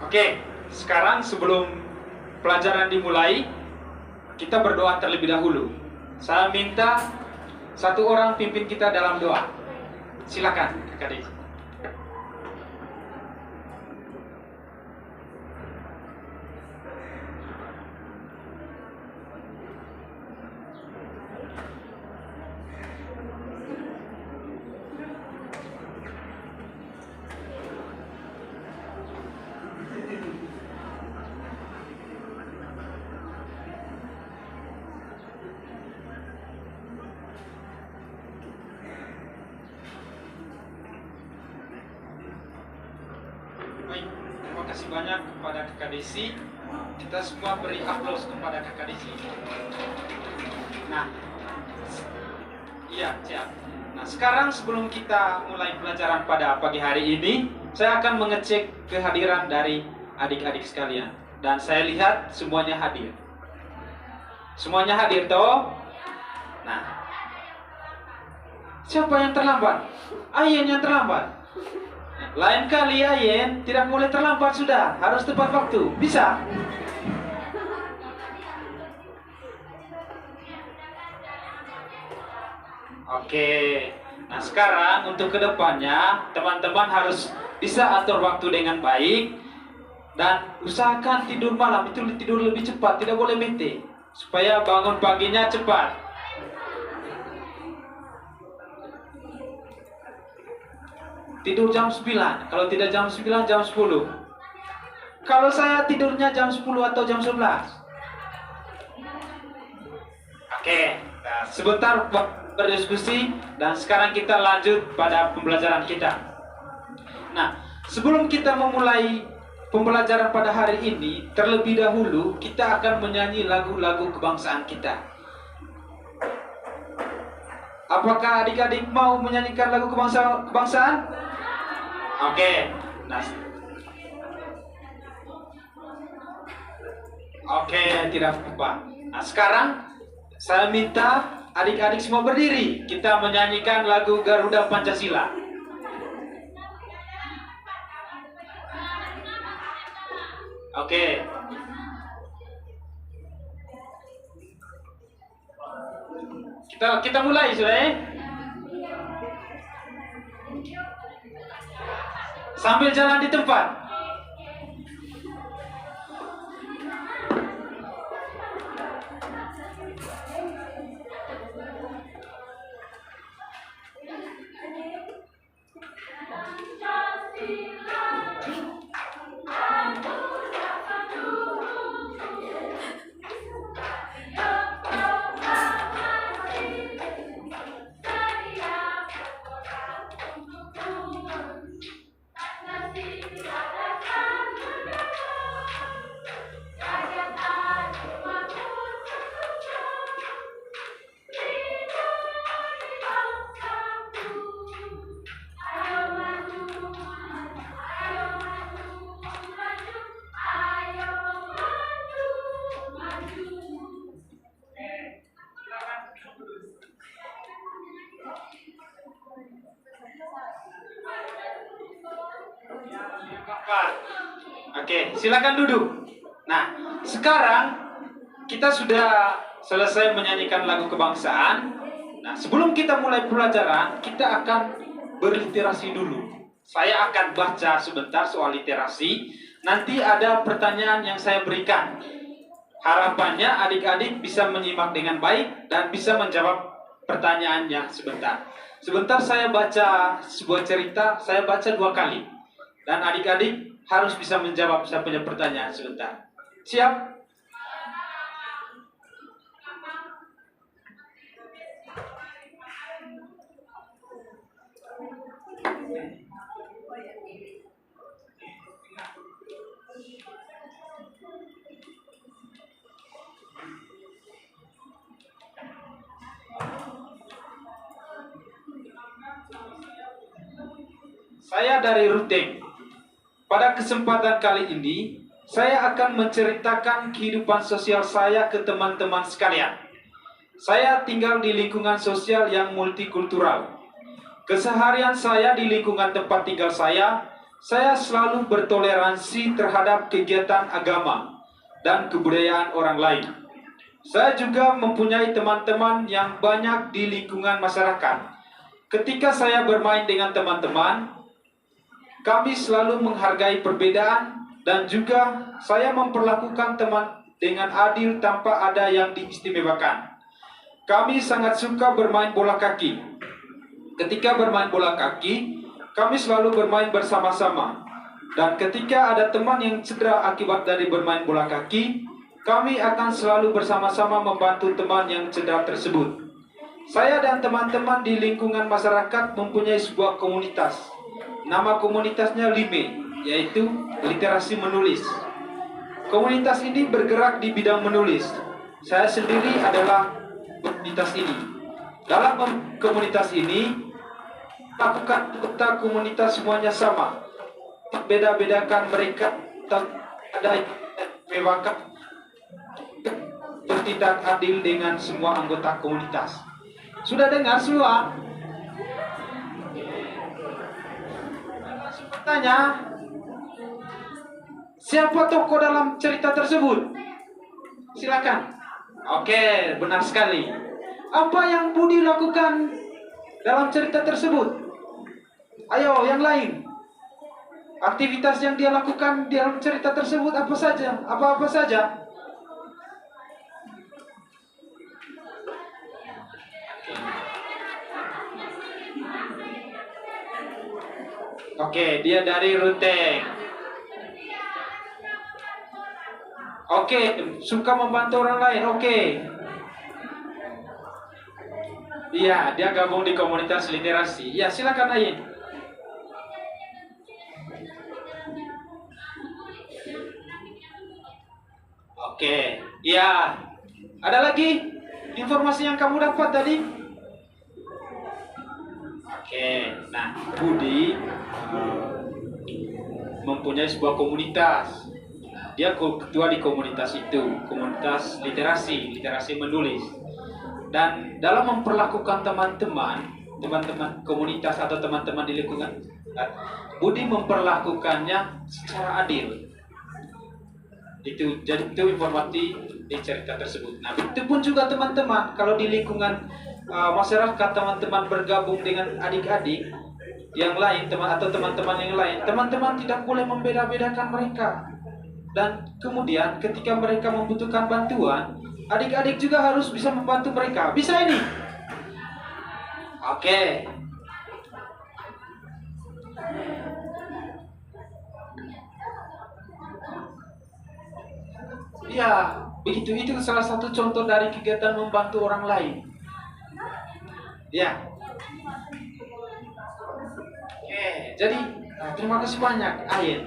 Oke, sekarang sebelum pelajaran dimulai, kita berdoa terlebih dahulu. Saya minta satu orang pimpin kita dalam doa. Silakan, Kak Desi. Baik, terima kasih banyak kepada Kakak Desi. Kita semua beri aplaus kepada Kakak Desi. Nah, iya, siap. Nah, sekarang sebelum kita mulai pelajaran pada pagi hari ini, saya akan mengecek kehadiran dari adik-adik sekalian. Dan saya lihat semuanya hadir. Semuanya hadir toh? Nah, siapa yang terlambat? Ayen yang terlambat. Lain kali Ayen tidak boleh terlambat sudah, harus tepat waktu. Bisa? Oke. Nah, sekarang untuk kedepannya teman-teman harus bisa atur waktu dengan baik dan usahakan tidur malam itu tidur lebih cepat, tidak boleh mete, supaya bangun paginya cepat. Tidur jam 9, kalau tidak jam 9, jam 10. Kalau saya tidurnya jam 10 atau jam 11. Oke, nah, sebentar berdiskusi dan sekarang kita lanjut pada pembelajaran kita. Nah, sebelum kita memulai pembelajaran pada hari ini, terlebih dahulu kita akan menyanyi lagu-lagu kebangsaan kita. Apakah adik-adik mau menyanyikan lagu kebangsaan? Oke, nah, oke, tidak apa-apa. Nah, sekarang saya minta adik-adik semua berdiri. Kita menyanyikan lagu Garuda Pancasila. Oke. Kita mulai sudah ya. Sambil jalan di tempat. Oke, silakan duduk. Nah, sekarang kita sudah selesai menyanyikan lagu kebangsaan. Nah, sebelum kita mulai pelajaran, kita akan berliterasi dulu. Saya akan baca sebentar soal literasi. Nanti ada pertanyaan yang saya berikan. Harapannya adik-adik bisa menyimak dengan baik dan bisa menjawab pertanyaannya sebentar. Sebentar saya baca sebuah cerita, saya baca 2 kali. Dan adik-adik harus bisa menjawab saya punya pertanyaan sebentar. Siap? Saya dari Ruteng. Pada kesempatan kali ini, saya akan menceritakan kehidupan sosial saya ke teman-teman sekalian. Saya tinggal di lingkungan sosial yang multikultural. Keseharian saya di lingkungan tempat tinggal saya saya selalu bertoleransi terhadap kegiatan agama dan kebudayaan orang lain. Saya juga mempunyai teman-teman yang banyak di lingkungan masyarakat. Ketika saya bermain dengan teman-teman, kami selalu menghargai perbedaan dan juga saya memperlakukan teman dengan adil tanpa ada yang diistimewakan. Kami sangat suka bermain bola kaki. Ketika bermain bola kaki, kami selalu bermain bersama-sama. Dan ketika ada teman yang cedera akibat dari bermain bola kaki, kami akan selalu bersama-sama membantu teman yang cedera tersebut. Saya dan teman-teman di lingkungan masyarakat mempunyai sebuah komunitas. Nama komunitasnya LIME, yaitu literasi menulis. Komunitas ini bergerak di bidang menulis. Saya sendiri adalah komunitas ini. Dalam komunitas ini, lakukan anggota komunitas semuanya sama. Beda-bedakan mereka, ada yang mewakili bertindak adil dengan semua anggota komunitas. Sudah dengar semua? Bertanya, siapa tokoh dalam cerita tersebut? Silakan. Oke, benar sekali. Apa yang Budi lakukan dalam cerita tersebut? Ayo, yang lain. Aktivitas yang dia lakukan dalam cerita tersebut apa saja? Apa-apa saja? Oke, dia dari Ruteng. Oke, suka membantu orang lain. Oke. Iya, dia gabung di komunitas literasi. Ya, silakan Ayin. Oke, iya. Ada lagi informasi yang kamu dapat tadi? Oke, nah Budi mempunyai sebuah komunitas. Dia ketua di komunitas itu, komunitas literasi menulis. Dan dalam memperlakukan teman-teman komunitas atau teman-teman di lingkungan, Budi memperlakukannya secara adil. Itu informasi di cerita tersebut. Nah, itu pun juga teman-teman, kalau di lingkungan masyarakat teman-teman bergabung dengan adik-adik yang lain, teman-teman yang lain, teman-teman tidak boleh membeda-bedakan mereka. Dan kemudian ketika mereka membutuhkan bantuan, adik-adik juga harus bisa membantu mereka. Bisa ini? Oke. Ya, begitu. Itu salah satu contoh dari kegiatan membantu orang lain. Ya. Oke, jadi terima kasih banyak, Ayen.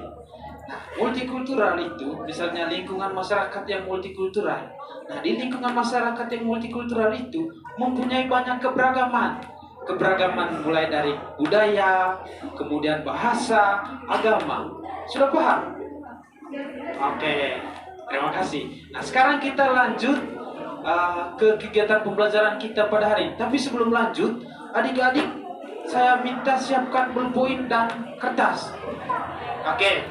Nah, multikultural itu, misalnya lingkungan masyarakat yang multikultural. Nah, di lingkungan masyarakat yang multikultural itu mempunyai banyak keberagaman. Keberagaman mulai dari budaya, kemudian bahasa, agama. Sudah paham? Oke, terima kasih. Nah, sekarang kita lanjut ke kegiatan pembelajaran kita pada hari ini. Tapi sebelum lanjut, adik-adik, saya minta siapkan pulpen dan kertas. Oke,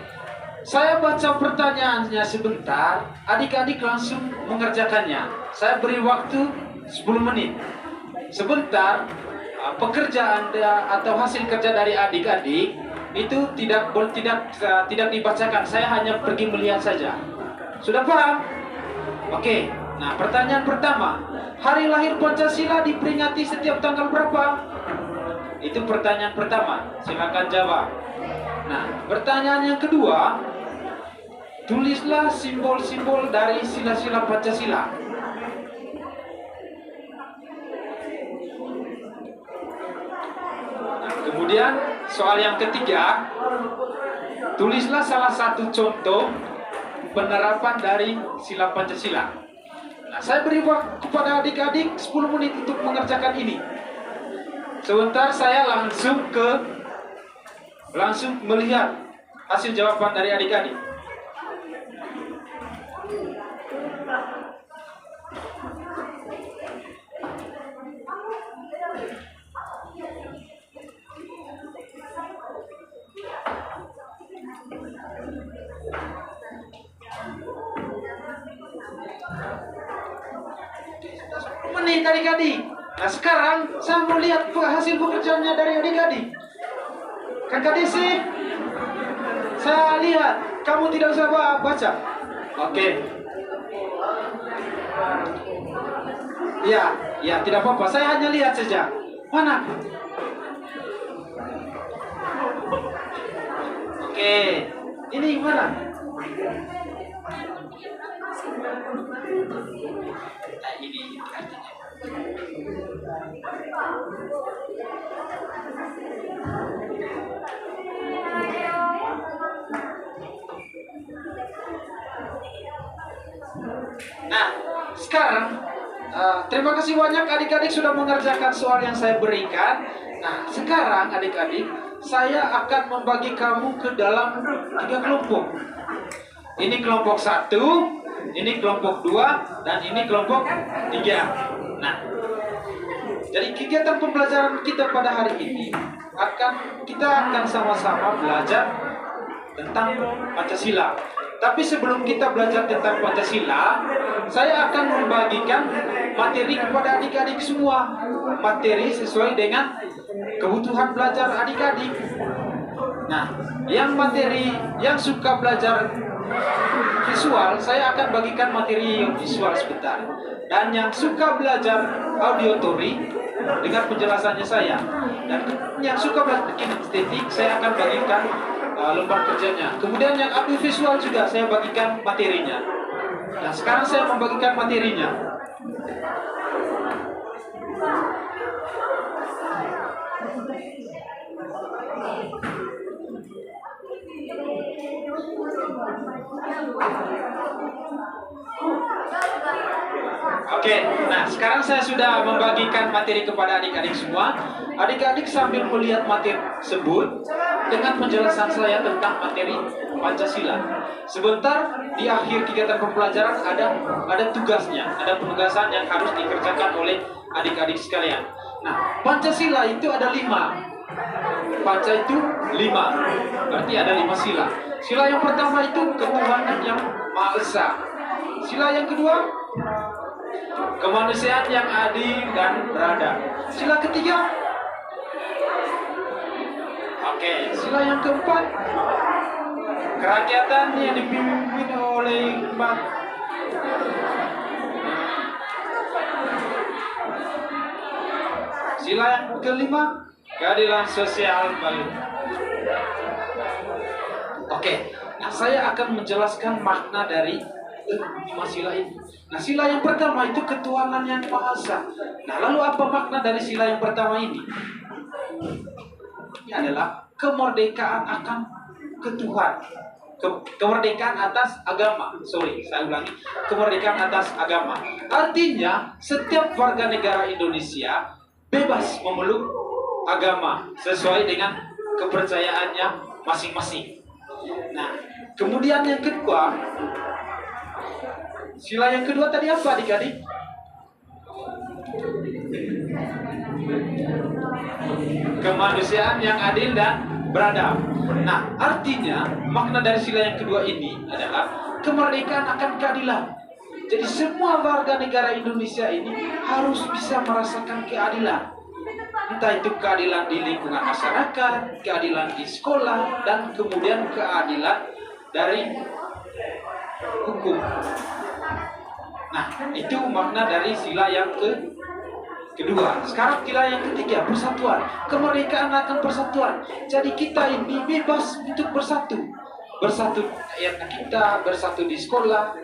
saya baca pertanyaannya sebentar. Adik-adik langsung mengerjakannya. Saya beri waktu 10 menit. Sebentar, pekerjaan atau hasil kerja dari adik-adik itu tidak dibacakan. Saya hanya pergi melihat saja. Sudah paham? Oke. Nah, pertanyaan pertama, hari lahir Pancasila diperingati setiap tanggal berapa? Itu pertanyaan pertama. Silakan jawab. Nah, pertanyaan yang kedua, tulislah simbol-simbol dari sila-sila Pancasila. Nah, kemudian soal yang ketiga, tulislah salah satu contoh penerapan dari sila Pancasila. Nah, saya beri waktu kepada adik-adik 10 menit untuk mengerjakan ini. Sebentar saya langsung melihat hasil jawaban dari adik-adik. nih adik-adik. Nah sekarang saya mau lihat hasil pekerjaannya dari adik-adik. Kakak Desi, saya lihat kamu tidak usah baca. Oke. Ya, tidak apa-apa. Saya hanya lihat saja. Mana? Oke. Ini mana? Nah, ini artinya. Nah, sekarang terima kasih banyak adik-adik sudah mengerjakan soal yang saya berikan. Nah, sekarang adik-adik, saya akan membagi kamu ke dalam 3 kelompok. Ini kelompok 1, ini kelompok 2, dan ini kelompok 3. Nah, jadi kegiatan pembelajaran kita pada hari ini kita akan sama-sama belajar tentang Pancasila. Tapi sebelum kita belajar tentang Pancasila, saya akan membagikan materi kepada adik-adik semua. Materi sesuai dengan kebutuhan belajar adik-adik. Nah, yang suka belajar visual, saya akan bagikan materi yang visual sebentar. Dan yang suka belajar auditory, dengan penjelasannya saya. Dan yang suka belajar kinestetik, saya akan bagikan lembar kerjanya. Kemudian yang audiovisual juga saya bagikan materinya. Nah, sekarang saya membagikan materinya. Oke, nah sekarang saya sudah membagikan materi kepada adik-adik semua. Adik-adik sambil melihat materi tersebut dengan penjelasan saya tentang materi Pancasila. Sebentar di akhir kegiatan pembelajaran ada tugasnya, ada penugasan yang harus dikerjakan oleh adik-adik sekalian. Nah, Pancasila itu ada 5. Panca itu 5, berarti ada 5 sila. Sila yang pertama itu ketuhanan yang Maha Esa. Sila yang kedua, kemanusiaan yang adil dan beradab. Sila ketiga, sila yang keempat, kerakyatan yang dipimpin oleh umat. Sila yang kelima, keadilan sosial bagi. Nah saya akan menjelaskan makna dari 5 sila ini. Nah, sila yang pertama itu ketuhanan yang Maha Esa. Nah, lalu apa makna dari sila yang pertama ini? Ini adalah kemerdekaan akan ketuhan. Kemerdekaan atas agama. Saya ulangi. Kemerdekaan atas agama. Artinya, setiap warga negara Indonesia bebas memeluk agama sesuai dengan kepercayaannya masing-masing. Nah, kemudian yang kedua, sila yang kedua tadi apa adik-adik? Kemanusiaan yang adil dan beradab. Nah, artinya makna dari sila yang kedua ini adalah kemerdekaan akan keadilan. Jadi semua warga negara Indonesia ini harus bisa merasakan keadilan. Entah itu keadilan di lingkungan masyarakat, keadilan di sekolah, dan kemudian keadilan dari hukum. Nah, itu makna dari sila yang kedua. Sekarang sila yang ketiga, persatuan. Kemerdekaan akan persatuan. Jadi kita ini bebas untuk bersatu. Bersatu kita, bersatu di sekolah,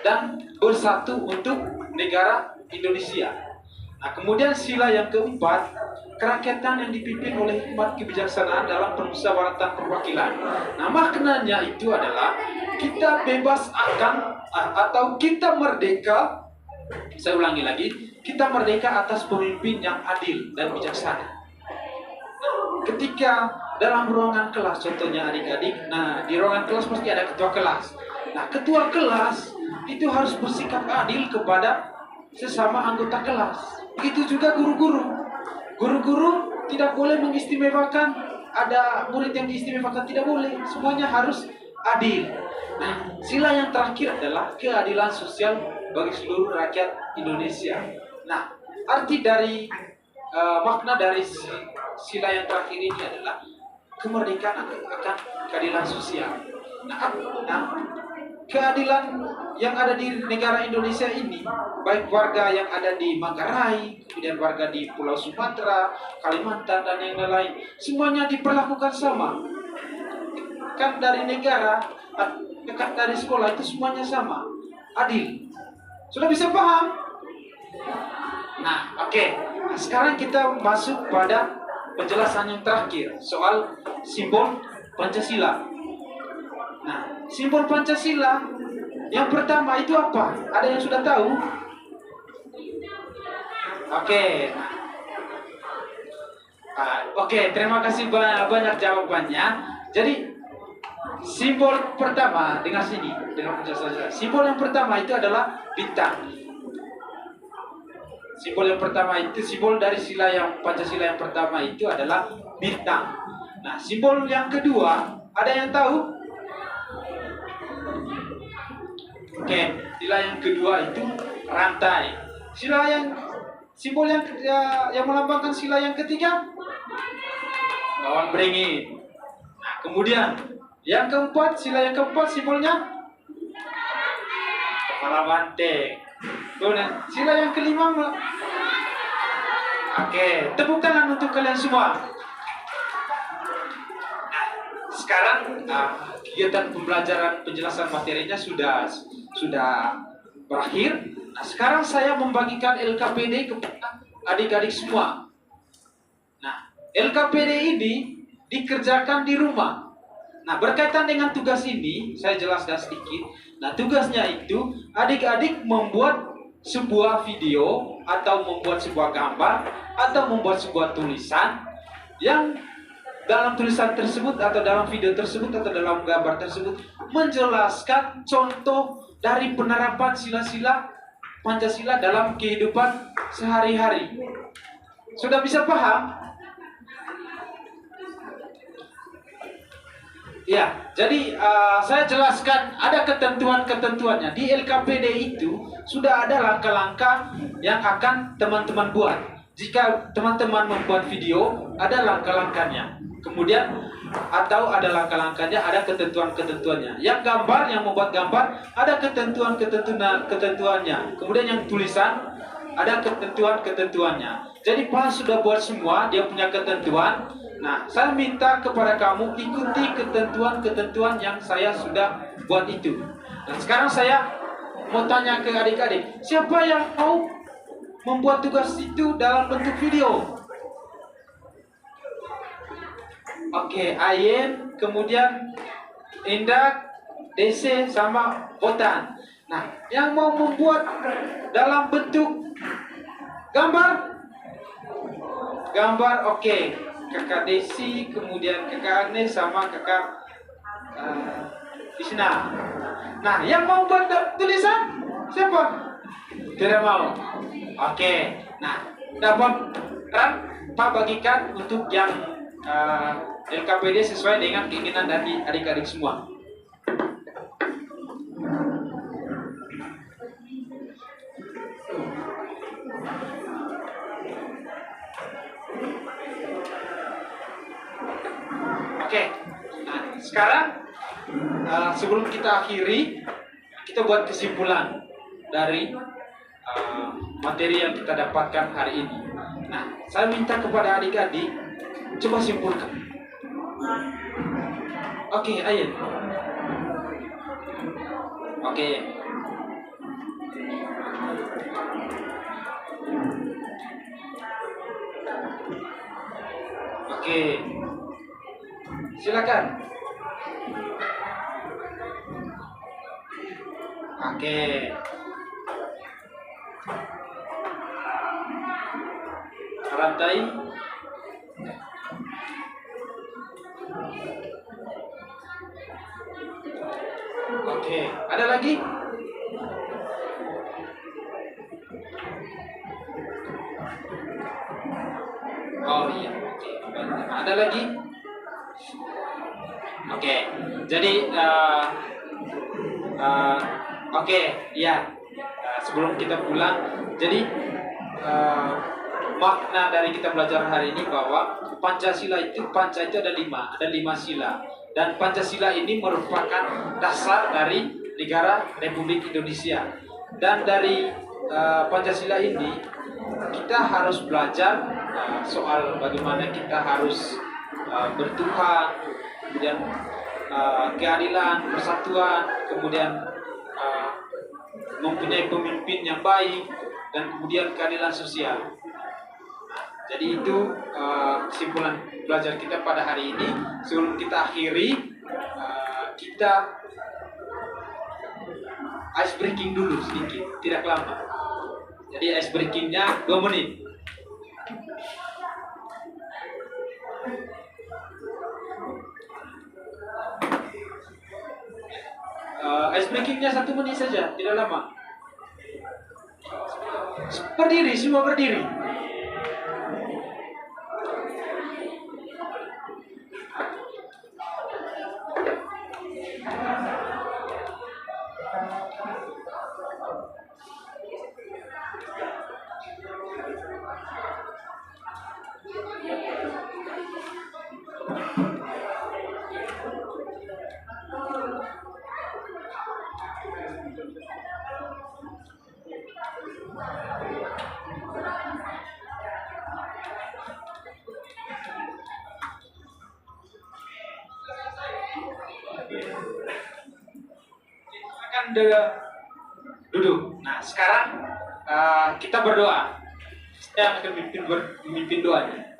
dan bersatu untuk negara Indonesia. Nah, kemudian sila yang keempat, kerakyatan yang dipimpin oleh hikmat kebijaksanaan dalam permusyawaratan perwakilan. Nah, maknanya itu adalah kita bebas akan atau kita merdeka. Saya ulangi lagi, kita merdeka atas pemimpin yang adil dan bijaksana. Ketika dalam ruangan kelas, contohnya adik-adik, nah di ruangan kelas pasti ada ketua kelas. Nah, ketua kelas itu harus bersikap adil kepada sesama anggota kelas. Begitu juga guru-guru. Guru-guru tidak boleh mengistimewakan, ada murid yang diistimewakan, tidak boleh. Semuanya harus adil. Nah, sila yang terakhir adalah keadilan sosial bagi seluruh rakyat Indonesia. Nah, arti dari makna dari sila yang terakhir ini adalah kemerdekaan akan keadilan sosial. Nah, keadilan yang ada di negara Indonesia ini, baik warga yang ada di Manggarai, kemudian warga di Pulau Sumatera, Kalimantan, dan yang lain, semuanya diperlakukan sama. Kan dari negara, kan dari sekolah itu semuanya sama, adil. Sudah bisa paham? Nah, oke. Nah, sekarang kita masuk pada penjelasan yang terakhir soal simbol Pancasila. Nah, simbol Pancasila yang pertama itu apa? Ada yang sudah tahu? Oke. Oke, terima kasih banyak jawabannya. Jadi simbol pertama, dengar sini, dengar penjelasan. Simbol yang pertama itu adalah bintang. Simbol yang pertama itu, simbol dari sila yang Pancasila yang pertama itu adalah bintang. Nah, simbol yang kedua, ada yang tahu? Oke, sila yang kedua itu rantai. Simbol yang melambangkan sila yang ketiga, bawang beringin. Nah, kemudian yang keempat, sila yang keempat simbolnya kepala banteng. Kemudian sila yang kelima, oke, tepuk tangan untuk kalian semua. Nah, sekarang kegiatan pembelajaran penjelasan materinya sudah berakhir. Nah, sekarang saya membagikan LKPD kepada adik-adik semua. Nah, LKPD ini dikerjakan di rumah. Nah, berkaitan dengan tugas ini, saya jelaskan sedikit. Nah, tugasnya itu adik-adik membuat sebuah video atau membuat sebuah gambar atau membuat sebuah tulisan yang dalam tulisan tersebut atau dalam video tersebut atau dalam gambar tersebut menjelaskan contoh dari penerapan sila-sila Pancasila dalam kehidupan sehari-hari. Sudah bisa paham? Ya, jadi saya jelaskan ada ketentuan-ketentuannya. Di LKPD itu sudah ada langkah-langkah yang akan teman-teman buat. Jika teman-teman membuat video, ada langkah-langkahnya. Kemudian atau ada langkah-langkahnya, ada ketentuan-ketentuannya. Yang gambar, yang membuat gambar, ada ketentuannya. Kemudian yang tulisan, ada ketentuannya. Jadi Pak sudah buat semua, dia punya ketentuan. Nah, saya minta kepada kamu ikuti ketentuan-ketentuan yang saya sudah buat itu. Dan sekarang saya mau tanya ke adik-adik, siapa yang mau membuat tugas itu dalam bentuk video? Oke, Ayen, kemudian Indah, DC, sama Botan. Nah, yang mau membuat dalam bentuk gambar? Gambar, oke. Kakak Desi, kemudian kakak Agnes, sama kakak Isna. Nah, yang mau buat tulisan siapa? Tidak mau. Oke. Nah, dapat Pak bagikan untuk yang LKPD sesuai dengan keinginan dari adik-adik semua. Oke, nah sekarang sebelum kita akhiri, kita buat kesimpulan dari materi yang kita dapatkan hari ini. Nah, saya minta kepada adik-adik coba simpulkan. Oke, ayo. Oke. Oke. Silakan. Oke. Rantai. Oke. Ada lagi? Oh iya. Oke. Ada lagi? Oke, jadi oke, ya. Sebelum kita pulang, jadi eh, makna dari kita belajar hari ini bahwa Pancasila itu, Panca itu ada lima sila, dan Pancasila ini merupakan dasar dari negara Republik Indonesia. Dan dari Pancasila ini kita harus belajar soal bagaimana kita harus bertuhan, kemudian keadilan, persatuan, kemudian mempunyai pemimpin yang baik, dan kemudian keadilan sosial. Jadi itu kesimpulan belajar kita pada hari ini. Sebelum kita akhiri, kita ice breaking dulu sedikit, tidak lama. Jadi ice breakingnya 2 menit. Ice breakingnya 1 menit saja, tidak lama. Berdiri, semua berdiri. Silakan duduk. Nah, sekarang kita berdoa. Saya akan memimpin doanya.